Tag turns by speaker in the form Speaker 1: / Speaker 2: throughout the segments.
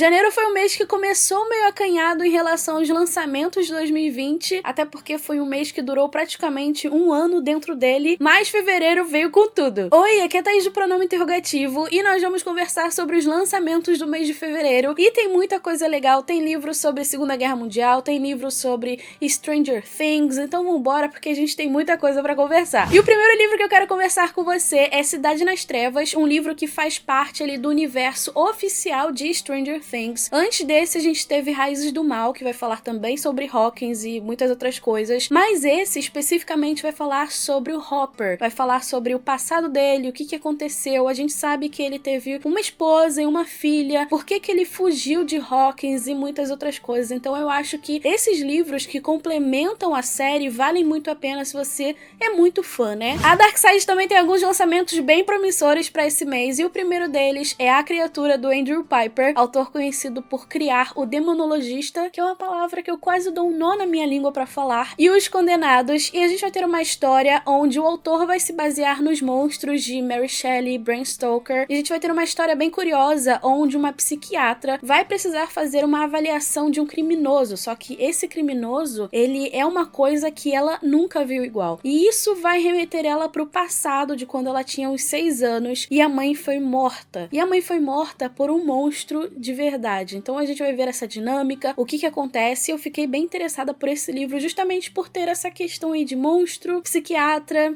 Speaker 1: Janeiro foi um mês que começou meio acanhado em relação aos lançamentos de 2020, até porque foi um mês que durou praticamente um ano dentro dele, mas fevereiro veio com tudo. Oi, aqui é a Thaís do Pronome Interrogativo e nós vamos conversar sobre os lançamentos do mês de fevereiro e tem muita coisa legal, tem livros sobre Segunda Guerra Mundial, tem livros sobre Stranger Things, então vambora porque a gente tem muita coisa pra conversar. E o primeiro livro que eu quero conversar com você é Cidade nas Trevas, um livro que faz parte ali do universo oficial de Stranger Things. Antes desse a gente teve Raízes do Mal, que vai falar também sobre Hawkins e muitas outras coisas, mas esse especificamente vai falar sobre o Hopper, vai falar sobre o passado dele, o que aconteceu. A gente sabe que ele teve uma esposa e uma filha, por que ele fugiu de Hawkins e muitas outras coisas. Então eu acho que esses livros que complementam a série valem muito a pena se você é muito fã, né? A Darkseid também tem alguns lançamentos bem promissores para esse mês e o primeiro deles é A Criatura, do Andrew Piper, autor conhecido por criar O Demonologista, que é uma palavra que eu quase dou um nó na minha língua para falar, e Os Condenados, e a gente vai ter uma história onde o autor vai se basear nos monstros de Mary Shelley, Bram Stoker, e a gente vai ter uma história bem curiosa onde uma psiquiatra vai precisar fazer uma avaliação de um criminoso, só que esse criminoso, ele é uma coisa que ela nunca viu igual, e isso vai remeter ela pro passado de quando ela tinha uns 6 anos e a mãe foi morta, e a mãe foi morta por um monstro de verdade. Então a gente vai ver essa dinâmica, o que acontece. Eu fiquei bem interessada por esse livro justamente por ter essa questão aí de monstro, psiquiatra.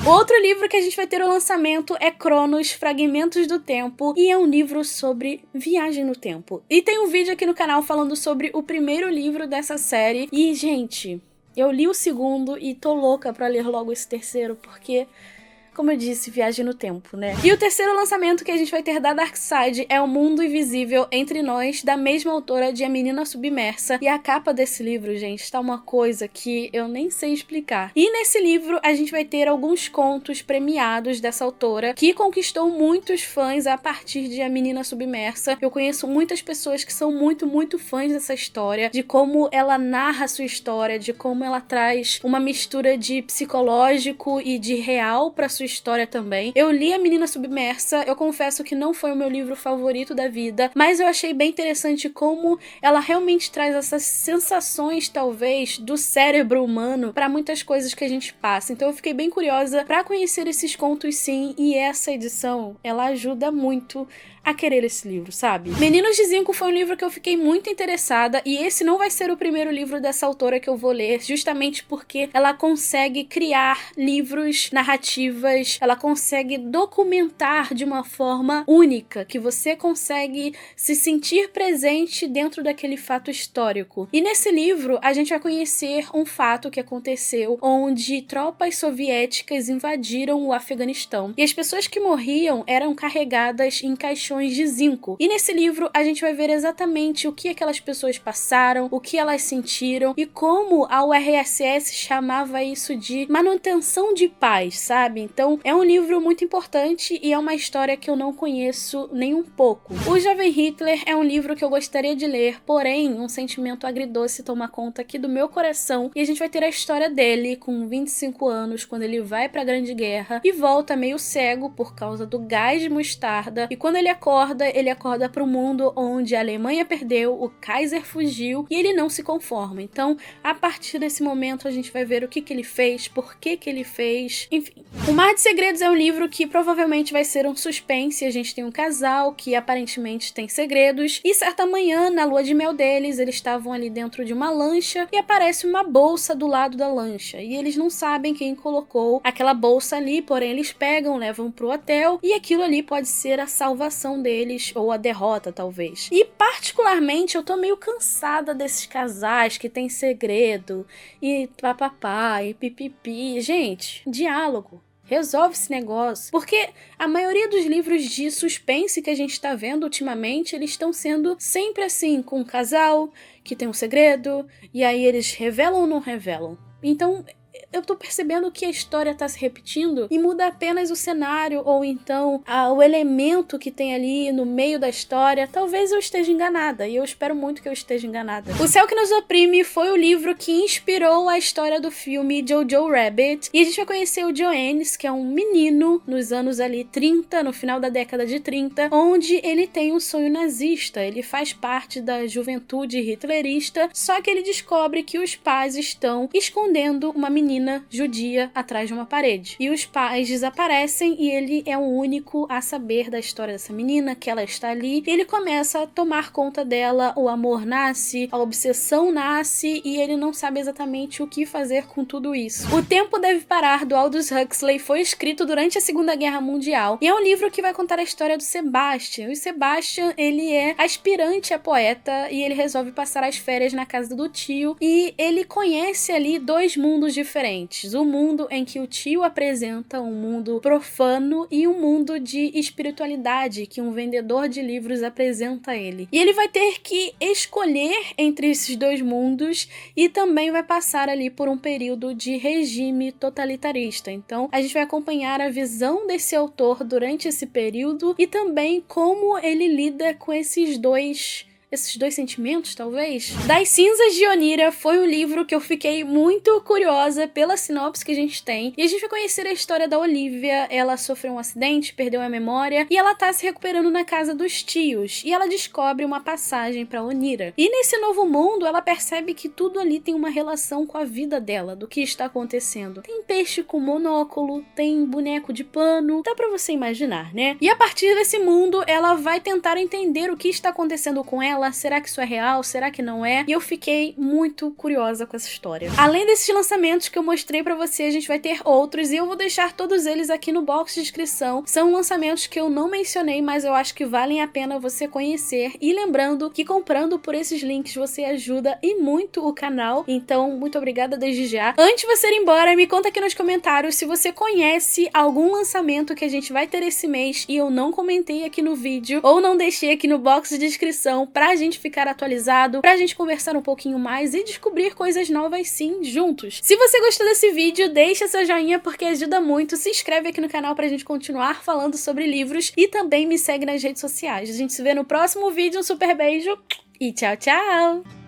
Speaker 1: Outro livro que a gente vai ter o lançamento é Cronos, Fragmentos do Tempo, e é um livro sobre viagem no tempo. E tem um vídeo aqui no canal falando sobre o primeiro livro dessa série, e gente, eu li o segundo e tô louca pra ler logo esse terceiro, porque, como eu disse, viagem no tempo, né? E o terceiro lançamento que a gente vai ter da Darkseid é O Mundo Invisível Entre Nós, da mesma autora de A Menina Submersa. E a capa desse livro, gente, tá uma coisa que eu nem sei explicar. E nesse livro a gente vai ter alguns contos premiados dessa autora, que conquistou muitos fãs a partir de A Menina Submersa. Eu conheço muitas pessoas que são muito fãs dessa história, de como ela narra a sua história, de como ela traz uma mistura de psicológico e de real pra sua história também. Eu li A Menina Submersa, eu confesso que não foi o meu livro favorito da vida, mas eu achei bem interessante como ela realmente traz essas sensações, talvez, do cérebro humano para muitas coisas que a gente passa. Então eu fiquei bem curiosa para conhecer esses contos sim, e essa edição, ela ajuda muito a querer esse livro, sabe? Meninos de Zinco foi um livro que eu fiquei muito interessada, e esse não vai ser o primeiro livro dessa autora que eu vou ler, justamente porque ela consegue criar livros, narrativas, ela consegue documentar de uma forma única, que você consegue se sentir presente dentro daquele fato histórico. E nesse livro, a gente vai conhecer um fato que aconteceu, onde tropas soviéticas invadiram o Afeganistão, e as pessoas que morriam eram carregadas em caixões de zinco. E nesse livro a gente vai ver exatamente o que aquelas pessoas passaram, o que elas sentiram e como a URSS chamava isso de manutenção de paz, sabe? Então é um livro muito importante e é uma história que eu não conheço nem um pouco. O Jovem Hitler é um livro que eu gostaria de ler, porém um sentimento agridoce toma conta aqui do meu coração, e a gente vai ter a história dele com 25 anos, quando ele vai pra Grande Guerra e volta meio cego por causa do gás de mostarda, e quando ele acorda para um mundo onde a Alemanha perdeu, o Kaiser fugiu e ele não se conforma. Então, a partir desse momento, a gente vai ver o que ele fez, por que ele fez, enfim. O Mar de Segredos é um livro que provavelmente vai ser um suspense. A gente tem um casal que aparentemente tem segredos, e certa manhã, na lua de mel deles, eles estavam ali dentro de uma lancha e aparece uma bolsa do lado da lancha, e eles não sabem quem colocou aquela bolsa ali, porém eles pegam, levam pro hotel, e aquilo ali pode ser a salvação deles, ou a derrota, talvez. E particularmente eu tô meio cansada desses casais que tem segredo, e papapá, e pipipi. Gente, diálogo. Resolve esse negócio. Porque a maioria dos livros de suspense que a gente tá vendo ultimamente, eles estão sendo sempre assim, com um casal que tem um segredo, e aí eles revelam ou não revelam. Então, eu tô percebendo que a história tá se repetindo e muda apenas o cenário ou então o elemento que tem ali no meio da história. Talvez eu esteja enganada e eu espero muito que eu esteja enganada. O Céu que Nos Oprime foi o livro que inspirou a história do filme Jojo Rabbit e a gente vai conhecer o Johannes, que é um menino nos anos ali 30, no final da década de 30, onde ele tem um sonho nazista. Ele faz parte da juventude hitlerista, só que ele descobre que os pais estão escondendo uma menina judia atrás de uma parede. E os pais desaparecem e ele é o único a saber da história dessa menina, que ela está ali. Ele começa a tomar conta dela, o amor nasce, a obsessão nasce e ele não sabe exatamente o que fazer com tudo isso. O Tempo Deve Parar, do Aldous Huxley, foi escrito durante a Segunda Guerra Mundial e é um livro que vai contar a história do Sebastian. O Sebastian, ele é aspirante a poeta e ele resolve passar as férias na casa do tio e ele conhece ali dois mundos diferentes. O mundo em que o tio apresenta um mundo profano e um mundo de espiritualidade que um vendedor de livros apresenta a ele. E ele vai ter que escolher entre esses dois mundos e também vai passar ali por um período de regime totalitarista. Então, a gente vai acompanhar a visão desse autor durante esse período e também como ele lida com esses dois sentimentos, talvez? Das Cinzas de Onira foi um livro que eu fiquei muito curiosa pela sinopse que a gente tem. E a gente vai conhecer a história da Olivia. Ela sofreu um acidente, perdeu a memória e ela tá se recuperando na casa dos tios. E ela descobre uma passagem pra Onira. E nesse novo mundo, ela percebe que tudo ali tem uma relação com a vida dela, do que está acontecendo. Tem peixe com monóculo, tem boneco de pano. Dá pra você imaginar, né? E a partir desse mundo, ela vai tentar entender o que está acontecendo com ela. Será que isso é real? Será que não é? E eu fiquei muito curiosa com essa história. Além desses lançamentos que eu mostrei pra você, a gente vai ter outros e eu vou deixar todos eles aqui no box de descrição. São lançamentos que eu não mencionei, mas eu acho que valem a pena você conhecer. E lembrando que comprando por esses links você ajuda e muito o canal. Então, muito obrigada desde já. Antes de você ir embora, me conta aqui nos comentários se você conhece algum lançamento que a gente vai ter esse mês e eu não comentei aqui no vídeo ou não deixei aqui no box de descrição pra gente ficar atualizado, pra gente conversar um pouquinho mais e descobrir coisas novas sim, juntos. Se você gostou desse vídeo, deixa seu joinha porque ajuda muito, se inscreve aqui no canal pra gente continuar falando sobre livros e também me segue nas redes sociais. A gente se vê no próximo vídeo, um super beijo e tchau, tchau!